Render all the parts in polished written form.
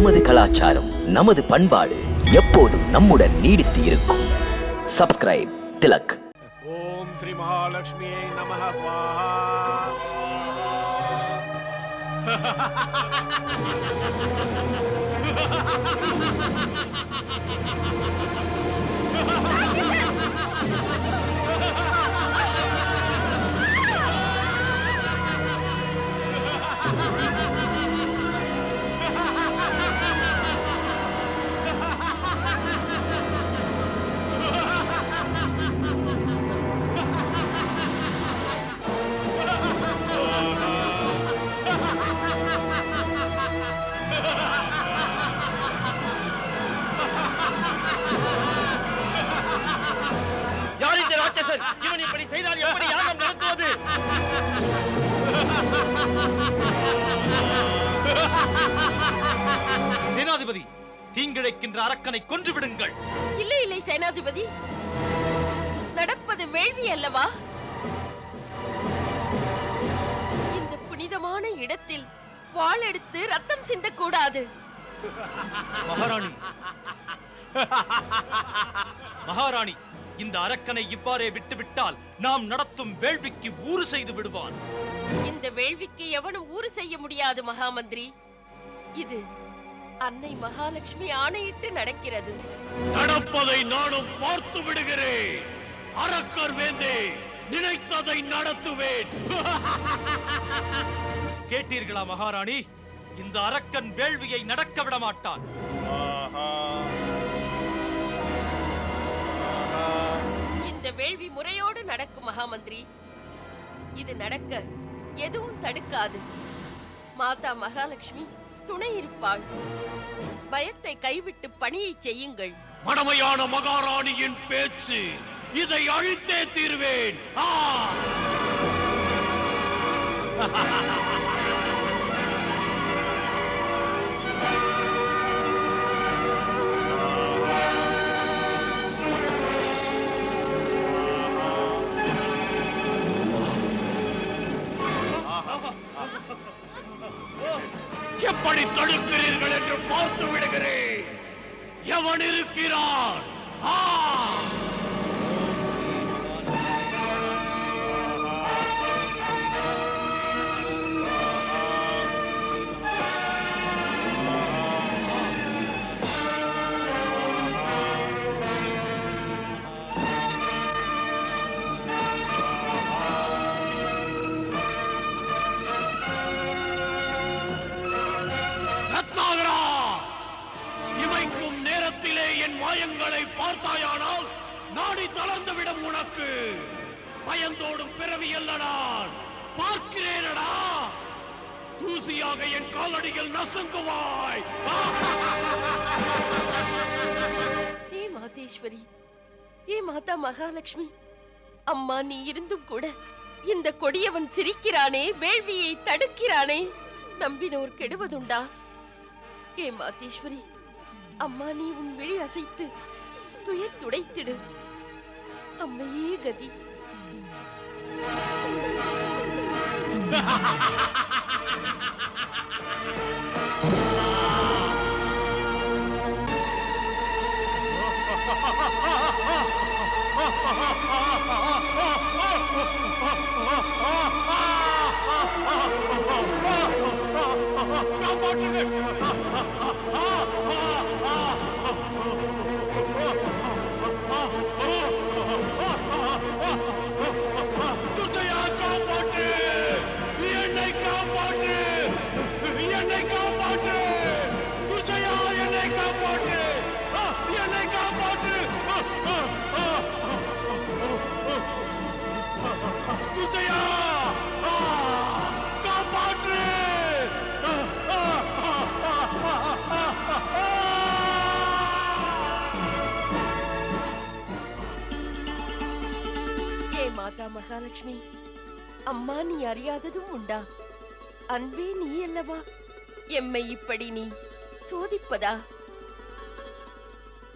நமது கலாச்சாரம், நமது பண்பாடு எப்போதும் நம்முடன் நீடித்து இருக்கும். சப்ஸ்கிரைப் திலக். ஓம் ஸ்ரீ மகாலட்சுமியே நமஹ ஸ்வாஹா. இவன் இப்படி செய்தால் எப்படி யாகம் நடத்துவது? சேனாதிபதி, தீங்கிழைக்கின்ற அரக்கனை கொன்று விடுங்கள். இல்லை இல்லை சேனாதிபதி, நடப்பது வேள்வி அல்லவா? இந்த புனிதமான இடத்தில் வாள் எடுத்து ரத்தம் சிந்தக்கூடாது. மகாராணி, மகாராணி, இந்த அரக்கனை இவ்வாறே விட்டுவிட்டால் நாம் நடத்தும் வேள்விக்கு ஊறு செய்து விடுவான். இந்த வேள்விக்கு எவனும் ஊறு செய்ய முடியாது மகாமந்திரி. இது அன்னை மகாலட்சுமி ஆணையிட்டு நடக்கிறது. நடப்பதை நானும் பார்த்து விடுகிறேன். அரக்கர் வேந்தே, நினைத்ததை நடத்துவேன். கேட்டீர்களா மகாராணி? இந்த அரக்கன் வேள்வியை நடக்க விட மாட்டான். இந்த வேள்வி முறையோடு நடக்கும் மகாமந்திரி. இது நடக்க எதுவும் தடுக்காது. மாதா மகாலட்சுமி துணை இருப்பாள். பயத்தை கைவிட்டு பணியை செய்யுங்கள். மடமையான மகாராணியின் பேச்சு, இதை அழித்தே தீர்வேன். எப்படி தடுக்கிறீர்கள் என்று பார்த்து விடுகிறேன். எவன் இருக்கிறான்? இமைக்கும் நேரத்திலே என் மாயங்களை பார்த்தாயானால் நாடி தளர்ந்துவிடும். உனக்கு பயந்தோடும் பிறவி அல்ல நான். பார்க்கிறேனடா, தூசியாக என் காலடியில் நசுங்குவாய். ஏ மாதேஸ்வரி, ஏ மாதா மகாலட்சுமி, அம்மா நீ இருந்தும் கூட இந்த கொடியவன் சிரிக்கிறானே, வேள்வியை தடுக்கிறானே, நம்பினோர் கெடுவதுண்டா? ஏ மாதேஸ்வரி, அம்மா நீ உன் விழி அசைத்து துயர் துடைத்திடு. அம்மையே கதி. மாதா மகாலட்சுமி, அம்மா நீ அறியாததும் உண்டா? அன்பே நீ அல்லவா எம்மை இப்படி நீ சோதிப்பதா?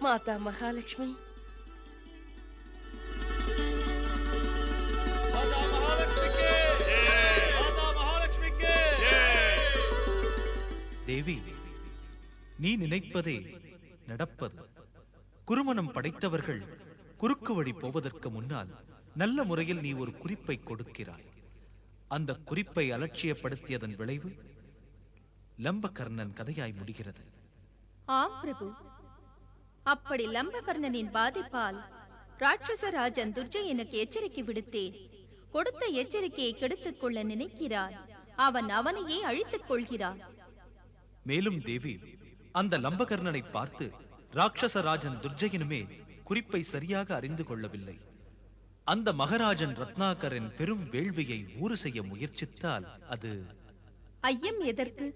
மாதா மகாலட்சுமி, தேவி, நீ நினைப்பதே நடப்பது. குருமனம் படைத்தவர்கள் குறுக்கு வழி போவதற்கு முன்னால் நல்ல முறையில் நீ ஒரு குறிப்பை கொடுக்கிறாய். அந்த குறிப்பை அலட்சியப்படுத்தியதன் விளைவு லம்பகர்ணன் கதையாய் முடிகிறது. ஆம் பிரபு, அப்படி லம்பகர்ணனின் பாதிப்பால் ராட்சசராஜன் துர்ஜயனுக்கு எச்சரிக்கை விடுத்தேன். கொடுத்த எச்சரிக்கையை கெடுத்துக் கொள்ள நினைக்கிறான். அவன் அவனையே அழித்துக் கொள்கிறான். மேலும் தேவி, அந்த லம்பகர்ணனை பார்த்து ராட்சசராஜன் துர்ஜயனுமே குறிப்பை சரியாக அறிந்து கொள்ளவில்லை. அந்த மகாராஜன் ரத்னாகரின் பெரும் வேள்வியை ஊறு செய்ய முயற்சித்தால் அது ஐயம் எதற்கு?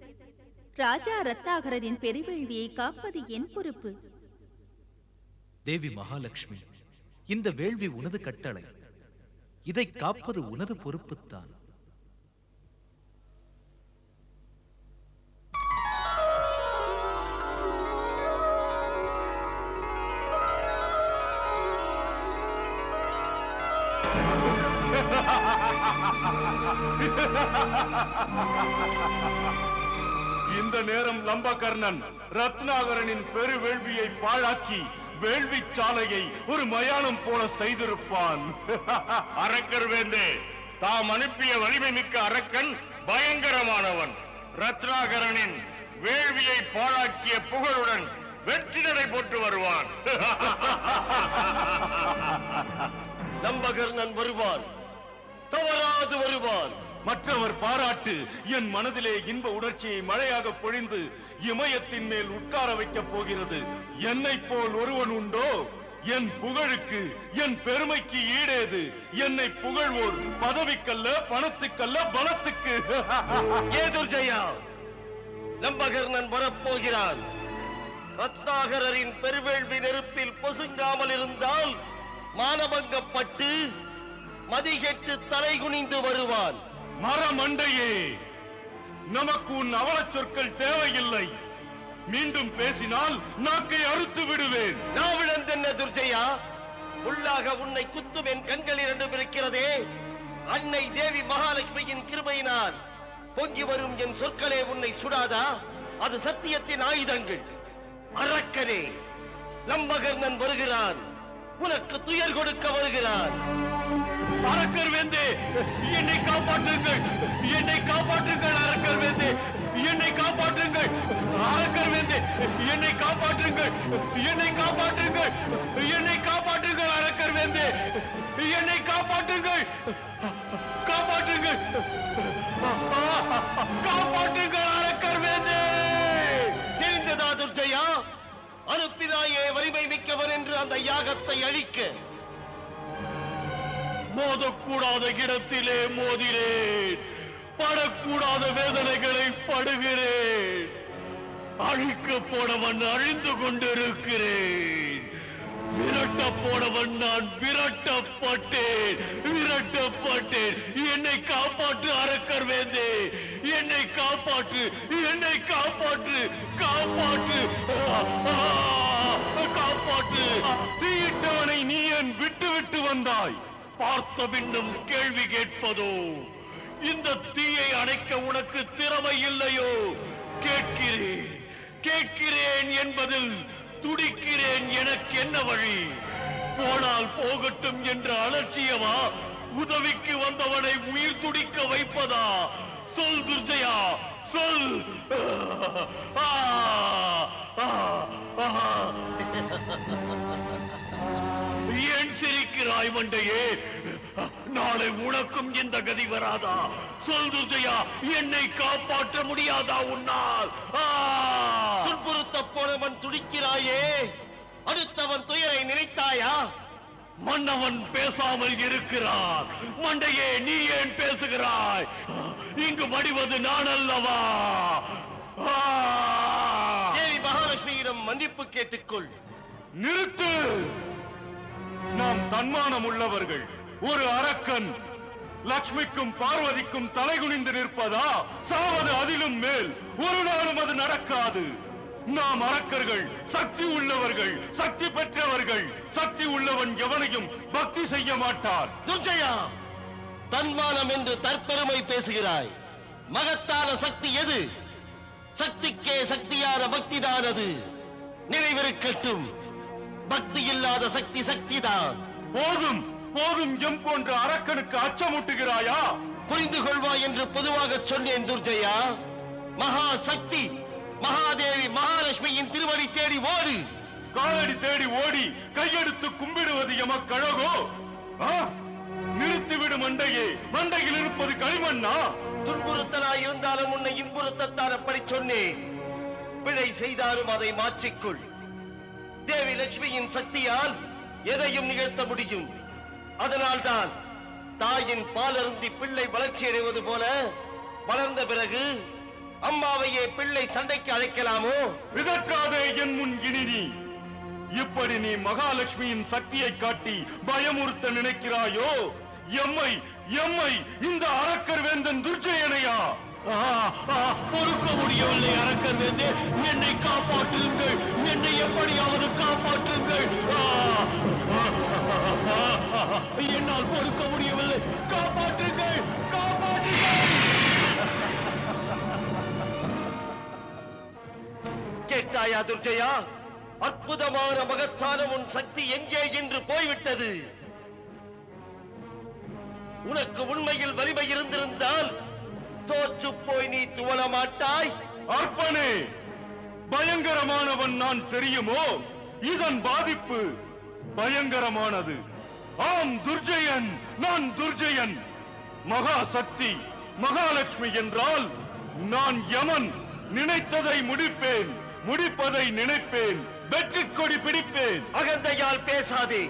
ராஜா ரத்னாகரின் பெருவேள்வியை காப்பது என் பொறுப்பு. தேவி மகாலட்சுமி, இந்த வேள்வி உனது கட்டளை. இதை காப்பது உனது பொறுப்புத்தான். இந்த நேரம் லம்பகர்ணன் ரத்னாகரனின் பெரு வேள்வியை பாழாக்கி வேள்வி சாலையை ஒரு மயானம் போல செய்திருப்பான். அரக்கர் வேந்தே, தாம் அனுப்பிய வலிமை மிக்க அரக்கன் பயங்கரமானவன். ரத்னாகரனின் வேள்வியை பாழாக்கிய புகழுடன் வெற்றி நடை போட்டு வருவான். லம்பகர்ணன் வருவான், தவறாது வருவான். மற்றவர் பாராட்டு என் மனதிலே இன்ப உணர்ச்சியை மழையாக பொழிந்து இமயத்தின் மேல் உட்கார வைக்கப் போகிறது. என்னை போல் ஒருவன் உண்டோ? என் புகழுக்கு, என் பெருமைக்கு ஈடேது. என்னை புகழ்வோர் பதவிக்கல்ல, பணத்துக்கல்ல, பலத்துக்கு. ஏதுர்ஜயா, லம்பகர்ணன் வரப்போகிறான். ரத்னாகரின் பெருவேள்வி நெருப்பில் பொசுங்காமல் இருந்தால் மானபங்கப்பட்டு மதிகெட்டு தலை குனிந்து வருவான். மரமண்டையே, நமக்கு உன் அவலச் சொற்கள் தேவையில்லை. மீண்டும் பேசினால் நாக்கை அறுத்து விடுவேன். நாவிழந்தென்ன துர்ஜயா? உள்ளாக உன்னை குத்தும் என் கண்கள் இரண்டும் இருக்கிறதே. அன்னை தேவி மகாலட்சுமியின் கிருபையினால் பொங்கி வரும் என் சொற்களே உன்னை சுடாதா? அது சத்தியத்தின் ஆயுதங்கள். அரக்கனே, லம்பகர்ணன் வருகிறான். உனக்கு துயர் கொடுக்க வருகிறான். அரக்கர் வேந்தே, என்னை காப்பாற்றுங்கள், என்னை காப்பாற்றுங்கள். அரக்கர் வேந்தே, என்னை காப்பாற்றுங்கள். அரக்கர் வேந்தே, என்னை காப்பாற்றுங்கள், என்னை காப்பாற்றுங்கள், என்னை காப்பாற்றுங்கள். அரக்கர் வேந்தே, என்னை காப்பாற்றுங்கள், காப்பாற்றுங்கள், காப்பாற்றுங்கள். அரக்கர் வேந்தே. தெரிந்ததா துர்ஜயா? அனுப்பினாயே வலிமை மிக்கவர் என்று அந்த யாகத்தை அழிக்க. மோதக்கூடாத இடத்திலே மோதினேன், படக்கூடாத வேதனைகளை படுகிறேன். அழிக்க போனவன் அழிந்து கொண்டிருக்கிறேன். விரட்ட போனவன் நான் விரட்டப்பட்டேன், விரட்டப்பட்டேன். என்னை காப்பாற்று அரக்கர் வேந்தே, என்னை காப்பாற்று, என்னை காப்பாற்று, காப்பாற்று, காப்பாற்று. தீயிட்டவனை நீ ஏன் விட்டு விட்டு வந்தாய்? பார்த்த பின்னும் கேள்வி கேட்பதோ? இந்த தீயை அணைக்க உனக்கு திறமை இல்லையோ? கேட்கிறேன், கேட்கிறேன் என்பதில் துடிக்கிறேன். எனக்கு என்ன வழி? போனால் போகட்டும் என்ற அலட்சியமா? உதவிக்கு வந்தவனை உயிர் துடிக்க வைப்பதா? சொல் துர்ஜயா, சொல். ஏன் சிரிக்கிறாய் மண்டையே? நாளை உனக்கும் இந்த கதி வராதா? சொல் துர்ஜயா, என்னை காப்பாற்ற முடியாதா உன்னால்? துன்புறுத்த போனவன் துடிக்கிறாயே, அடுத்தவன் துயரை நினைத்தாயா? மன்னவன் பேசாமல் இருக்கிறான். மண்டையே, நீ ஏன் பேசுகிறாய்? இங்கு மடிவது நான் அல்லவா? தேவி மகாலட்சுமியிடம் மன்னிப்பு கேட்டுக்கொள். நிறுத்து. நாம் தன்மானம் உள்ளவர்கள். ஒரு அரக்கன் லட்சுமிக்கும் பார்வதிக்கும் தலைகுனிந்து நிற்பதா? சாவது அதிலும் மேல். ஒரு நாளும் அது நடக்காது. நாம் அரக்கர்கள் சக்தி உள்ளவர்கள், சக்தி பெற்றவர்கள். சக்தி உள்ளவன் எவனையும் பக்தி செய்ய மாட்டான். துர்ஜயா, தன்மானம் என்று தற்பெருமை பேசுகிறாய். மகத்தான சக்தி எது? சக்திக்கே சக்தியான பக்திதான் அது. நினைவிருக்கட்டும், பக்தி இல்லாத சக்தி சக்திதான். போதும் போதும், எம் போன்ற அரக்கனுக்கு அச்சமூட்டுகிறாயா? புரிந்து கொள்வாய் என்று பொதுவாக சொன்னேன் துர்ஜயா. மகா சக்தி மகாதேவி மகாலட்சுமியின் திருவடி தேடி ஓடு. காலடி தேடி ஓடி கையெடுத்து கும்பிடுவது எமக்கழகோ? நிறுத்திவிடு மண்டையே, மண்டையில் இருப்பது களிமண்ணா? துன்புறுத்தலாய் இருந்தாலும் உன்னை இன்புறுத்தத்தான் அப்படி சொன்னேன். பிழை செய்தாலும் அதை மாற்றிக்கொள். தேவி லட்சுமியின் சக்தியால் எதையும் நிகழ்த்த முடியும். அதனால்தான் தாயின் பாலருந்தி பிள்ளை வளர்ச்சி அடைவது போல வளர்ந்த பிறகு அம்மாவையே பிள்ளை சண்டைக்கு அழைக்கலாமோ? விதற்றாதே என் முன் இனி நீ. இப்படி நீ மகாலட்சுமியின் சக்தியை காட்டி பயமுறுத்த நினைக்கிறாயோ? எம்மை எம்மை இந்த அரக்கர் வேந்தன் துர்ஜயனையா? பொறுக்க முடியவில்லை அரக்கர் வேந்தே, என்னை காப்பாற்றுங்கள், என்னை எப்படியாவது காப்பாற்றுங்கள். என்னால் பொறுக்க முடியவில்லை, காப்பாற்றுங்கள், காப்பாற்றுங்கள். கேட்டாயா துர்ஜயா? அற்புதமான மகத்தான உன் சக்தி எங்கே என்று போய்விட்டது. உனக்கு உண்மையில் வலிமை இருந்திருந்தால் தோற்று போய் நீ துவள மாட்டாய். அற்பனே, பயங்கரமானவன் நான் தெரியுமோ? இதன் பாதிப்பு பயங்கரமானது. ஆம் துர்ஜயன், நான் துர்ஜயன். மகா சக்தி மகாலட்சுமி என்றால் நான் யமன். நினைத்ததை முடிப்பேன், முடிப்பதை நினைப்பேன், வெற்றி கொடி பிடிப்பேன். அகந்தையால் பேசாதே.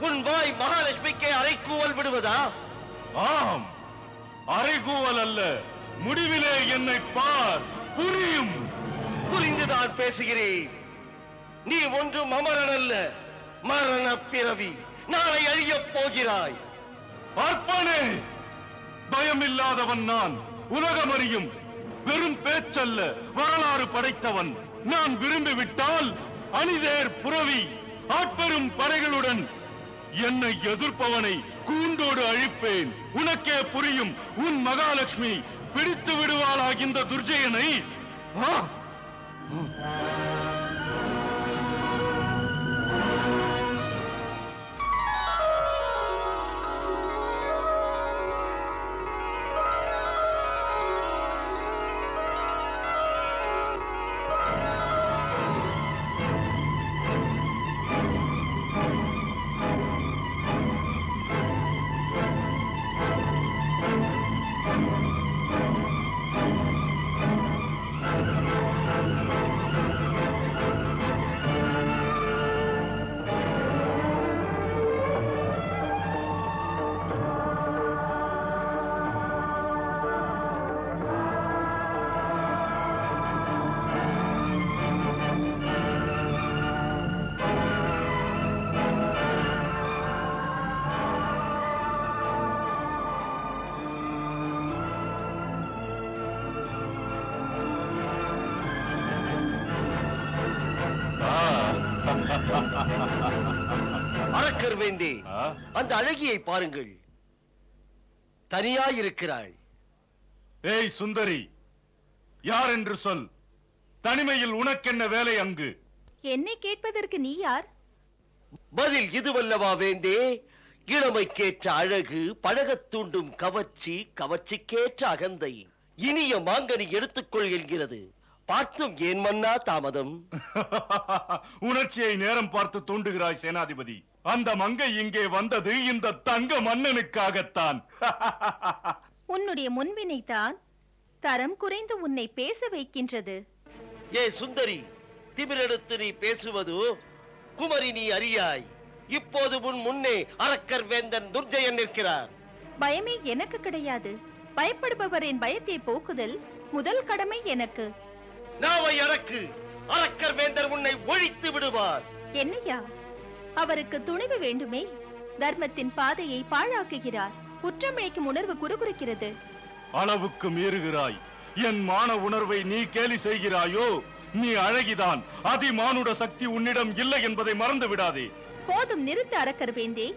உன் வாய் மகாலட்சுமிக்கே அரைக்கூவல் விடுவதா? ஆம், அரைகூவல் அல்ல, முடிவிலே என்னை பார், புரியும். புரிந்துதான் பேசுகிறேன். நீ ஒன்றும் அமரன் அல்ல, மரண பிறவி. நாளை அழியப் போகிறாய். அற்பனே, பயமில்லாதவன் நான், உலகம் அறியும். வெறும் பேச்சல்ல, வரலாறு படைத்தவன். நான் விரும்பிவிட்டால் அணிதேர் புரவி ஆட்பெரும் படைகளுடன் என்னை எதிர்ப்பவனை கூண்டோடு அழிப்பேன். உனக்கே புரியும், உன் மகாலட்சுமி பிடித்து விடுவாளாக இந்த துர்ஜயனை. அரக்கர் வேந்தே, அந்த அழகியை பாருங்கள், தனியாயிருக்கிறாள். ஏய் சுந்தரி, யார் என்று சொல். தனிமையில் உனக்கென்ன வேலை அங்கு? என்னை கேட்பதற்கு நீ யார்? பதில் இதுவல்லவா வேந்தே? இளமைக்கேற்ற அழகு, பழகத் தூண்டும் கவர்ச்சி, கவர்ச்சிக்கேற்ற அகந்தை. இனிய மாங்கனி எடுத்துக்கொள் என்கிறது. பார்த்தும் ஏன் மன்னா தாமதம்? உணர்ச்சியை நேரம் பார்த்து தூண்டுகிறாய் சேனாதிபதி. அந்த மங்கை இங்கே வந்தது இந்த தங்க மன்னனுக்காகத்தான். உன்னுடைய முன்வினைதான் தரம் குறைந்து உன்னை பேச வைக்கின்றது. ஏ சுந்தரி, திமிரெடுத்து நீ பேசுவது குமரி நீ அறியாய். இப்போது உன் முன்னே அரக்கர் வேந்தன் துர்ஜயன் நிற்கிறார். பயமே எனக்கு கிடையாது. பயப்படுபவரின் பயத்தை போக்குதல் முதல் கடமை எனக்கு. நாவை அடக்கு. அரக்கர் வேந்தர் உன்னை ஒழித்து விடுவார். என்னையா? அவருக்கு துணிவு வேண்டுமே. தர்மத்தின் பாதையை பாழாக்குகிறார். குற்றமிழைக்கும் உணர்வு குறுகுறுக்கிறது. அளவுக்கு மீறுகிறாய். என் மான உணர்வை நீ கேலி செய்கிறாயோ? நீ அழகிதான். அதிமானுட சக்தி உன்னிடம் இல்லை என்பதை மறந்து விடாதே. போதும் நிறுத்த அரக்கர் வேந்தே.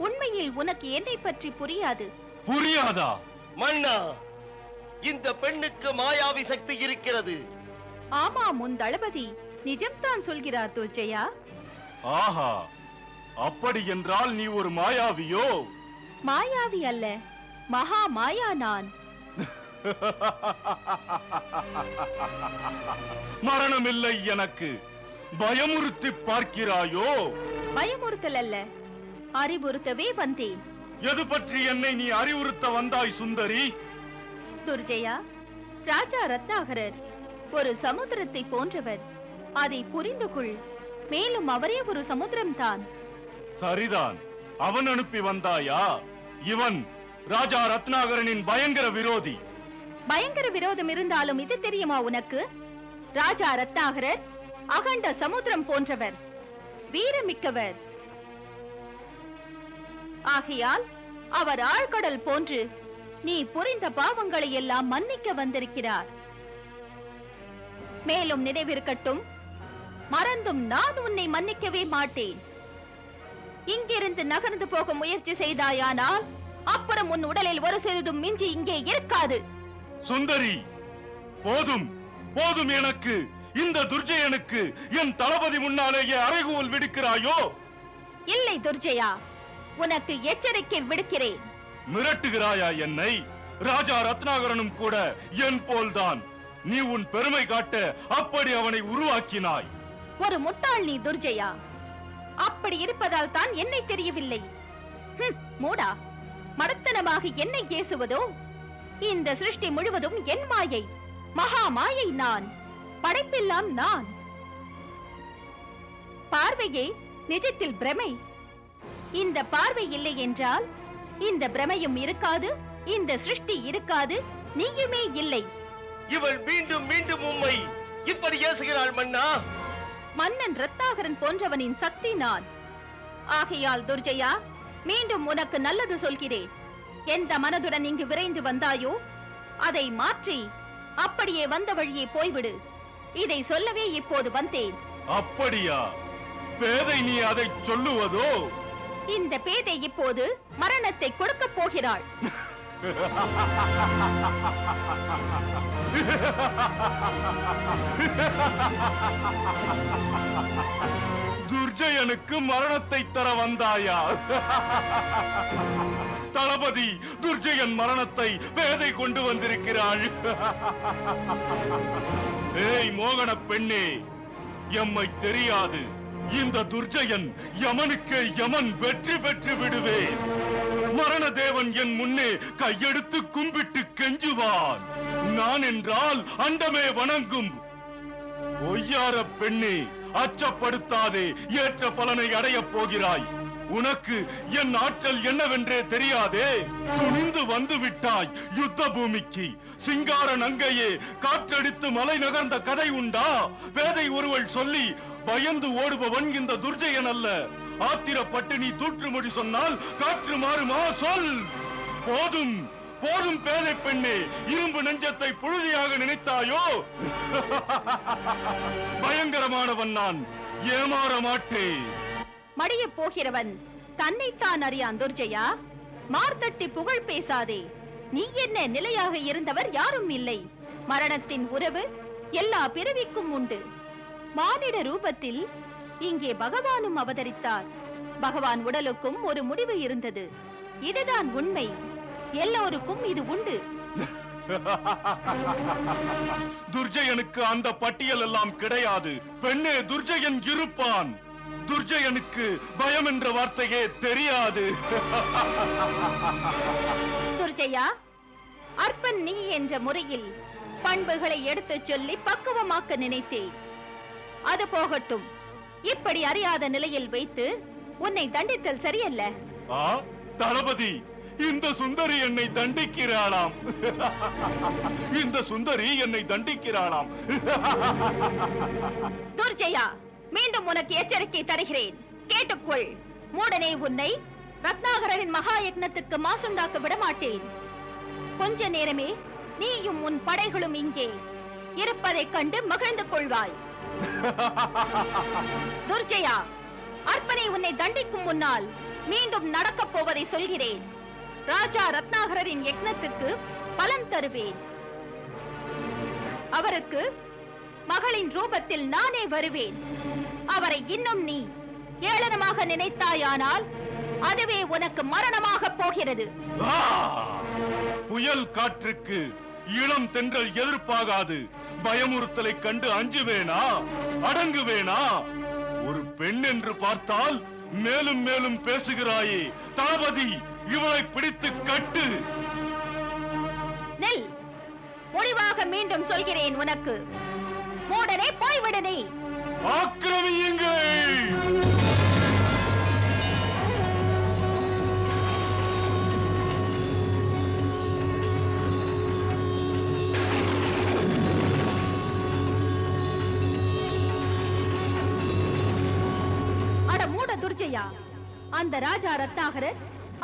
உண்மையில் உனக்கு என்னை பற்றி புரியாது. புரியாதா? மன்னா, இந்த பெண்ணுக்கு மாயாவி சக்தி இருக்கிறது. ஆமாம், உன் தளபதி நிஜம்தான் சொல்கிறார் துர்ஜயா. ஆஹா, அப்படி என்றால் நீ ஒரு மாயாவியோ? மாயாவி அல்ல, மகா மாயா நான். மரணமில்லை எனக்கு, பயமுறுத்தி பார்க்கிறாயோ? பயமுறுத்தல் அல்ல, அறிவுறுத்தவே வந்தேன். எது பற்றி என்னை நீ அறிவுறுத்த வந்தாய் சுந்தரி? துர்ஜயா, ராஜா ரத்னாகரர் ஒரு சமுத்திரத்தை போன்றவர். அதை புரிந்து கொள். மேலும் அவரே ஒரு சமுத்திரம்தான். சரிதான், அவன் அனுப்பி வந்தாயா? இவன் ராஜா ரத்னாகரனின் பயங்கர விரோதி. பயங்கர விரோதம் இருந்தாலும் இது தெரியுமா உனக்கு? ராஜா ரத்னாகரர் அகண்ட சமுத்திரம் போன்றவர், வீரமிக்கவர். ஆகையால் அவர் ஆழ்கடல் போன்று நீ புரிந்த பாவங்களை எல்லாம் மன்னிக்க வந்திருக்கிறார். மேலும் நினைவிருக்கட்டும், மறந்தும் நான் உன்னை மன்னிக்கவே மாட்டேன். இங்கிருந்து நகர்ந்து போக முயற்சி செய்தாயானால் அப்புறம் உன் உடலில் ஒரு சிறிதும் மிஞ்சி இங்கே இருக்காது. சுந்தரி, போதும் போதும், எனக்கு இந்த துர்ஜயனுக்கு என் தளபதி முன்னாலேயே அறைகூவல் விடுக்கிறாயோ? இல்லை துர்ஜயா, உனக்கு எச்சரிக்கை விடுக்கிறேன். மிரட்டுகிறாயா என்னை? ராஜா ரத்னாகரனும் கூட என் போல்தான். நீ உன் பெருமை காட்ட அப்படி அவனை உருவாக்கினாய். ஒரு முட்டாள் நீ துர்ஜயா. அப்படி இருப்பதால் தான் என்னை தெரியவில்லை. மூடா, மடத்தனமாக என்னை ஏசுவதோ? இந்த சிருஷ்டி முழுவதும் என் மாயை, மகா மாயை நான். படைப்பெல்லாம் நான். பார்வையே நிஜத்தில் பிரமை. இந்த பார்வை இல்லை என்றால் இந்த பிரமையும் இருக்காது, இந்த சிருஷ்டி இருக்காது, நீயுமே இல்லை. இவள் மீண்டும் மீண்டும் உம்மை இப்படி ஏசுகிறாள் மன்னா. மன்னன் ரத்னாகரன் போன்றவனின் சக்தி நான். ஆகையால் துர்ஜயா, மீண்டும் உனக்கு நல்லது சொல்கிறேன். எந்த மனதுடன் இங்கு விரைந்து வந்தாயோ அதை மாற்றி அப்படியே வந்த வழியே போய்விடு. இதை சொல்லவே இப்போது வந்தேன். அப்படியா? பேதை நீ அதை சொல்லுவதோ? இந்த பேதை இப்போது மரணத்தை கொடுக்க போகிறாள். துர்ஜயனுக்கு மரணத்தை தர வந்தாயா? தளபதி, துர்ஜயன் மரணத்தை பேதை கொண்டு வந்திருக்கிறாள். ஏய் மோகன பெண்ணே, எம்மை தெரியாது. இந்த துர்ஜயன் யமனுக்கு யமன் வெற்றி பெற்று விடுவேன். மரண தேவன் என் முன்னே கையெடுத்து கும்பிட்டு கெஞ்சுவான். நான் என்றால் அண்டமே வணங்கும். ஒய்யார பெண்ணே, அச்சப்படுத்தாதே, ஏற்ற பலனை அடையப் போகிறாய். உனக்கு என் ஆற்றல் என்னவென்றே தெரியாதே. துணிந்து வந்து விட்டாய் யுத்த பூமிக்கு. சிங்கார நங்கையே, காற்றடித்து மலை நகர்ந்த கதை உண்டா? பேதை ஒருவள் சொல்லி பயந்து ஓடுபவன் இந்த துர்ஜயன் அல்ல. ஆத்திரப்பட்டு நீ தூற்றுமொழி சொன்னால் காற்று மாறுமா? சொல். போதும் போதும் பேதை பெண்ணே, இரும்பு நெஞ்சத்தை புழுதியாக நினைத்தாயோ? பயங்கரமானவன் நான், ஏமாற மாட்டேன். மடிய போகிறவன் தன்னைத்தான் அறியான் துர்ஜயா. மார்த்தட்டி புகழ் பேசாதே. நீ என்ன நிலையாக இருந்தவர் யாரும் இல்லை. மரணத்தின் உறவு எல்லா பிறவிக்கும் உண்டு. மானிட ரூபத்தில் இங்கே பகவானும் அவதரித்தார். பகவான் உடலுக்கும் ஒரு முடிவு இருந்தது. இதுதான் உண்மை. எல்லோருக்கும் இது உண்டு. துர்ஜயனுக்கு அந்த பட்டியல் எல்லாம் கிடையாது. பெண்ணே, துர்ஜயன் இருப்பான். துர்ஜயனுக்கு பயம் என்ற வார்த்தையே தெரியாது. துர்ஜயா, அற்பன் நீ என்ற முறையில் பண்புகளை எடுத்துச் சொல்லி பக்குவமாக்க நினைத்தேன். அது போகட்டும். இப்படி அறியாத நிலையில் வைத்து உன்னை தண்டித்தல் சரியல்ல. தளபதி, இந்த சுந்தரி என்னை தண்டிக்கிறாளாம். இந்த சுந்தரி என்னை தண்டிக்கிறாளாம். துர்ஜயா, மீண்டும் உனக்கு எச்சரிக்கை தருகிறேன். கேட்டுக்கொள். மூடனே, உன்னை ரத்னாகரனின் மகா யக்னத்துக்கு மாசுண்டாக்க விடமாட்டேன். கொஞ்ச நேரமே நீயும் உன் படைகளும் இங்கே இருப்பதைக் கண்டு மகிழ்ந்து கொள்வாய். துர்ஜயா, அர்ப்பனை உன்னை தண்டிக்கும் முன்னால் மீண்டும் நடக்கப் போவதை சொல்கிறேன். ராஜா ரத்னாகரரின் யக்னத்துக்கு பலன் தருவேன். அவருக்கு மகளின் ரூபத்தில் நானே வருவேன். அவரை இன்னும் நீ ஏளனமாக நினைத்தாயானால் அதுவே உனக்கு மரணமாக போகிறது. புயல் காற்றுக்கு இளம் தென்றல் எதிர்ப்பாகாது. பயமுறுத்தலை கண்டு அஞ்சுவேனா, அடங்குவேனா? ஒரு பெண் என்று பார்த்தால் மேலும் மேலும் பேசுகிறாயே. தளபதி, இவளை பிடித்து கட்டு. நெல், முடிவாக மீண்டும் சொல்கிறேன் உனக்கு, மூடனே போய்விடனே. ஆக்கிரமியுங்கள். துர்ஜயா, அந்த ராஜா ரத்னாகரர்,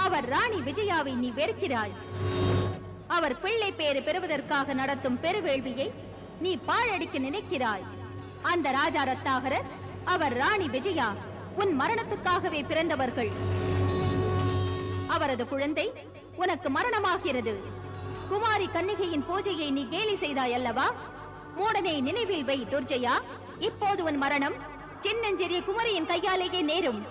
அவர் ராணி விஜயாவை நீ வெறுக்கிறாய். அவர் பிள்ளை பேறு பெறுவதற்காக நடத்தும் பெருவேள்வியை நீ பாழடிக்க நினைக்கிறாய். அந்த ராஜா ரத்னாகரர், அவர் ராணி விஜயா உன் மரணத்துக்காகவே பிறந்தவர்கள். அவரது குழந்தை உனக்கு மரணமாகிறது. குமாரி கன்னிகையின் பூஜையை நீ கேலி செய்தாய் அல்லவா? மூடனை நினைவில் வை துர்ஜயா. இப்போது உன் மரணம் சின்னஞ்சிறிய குமரியின் கையாலேயே நேரும்.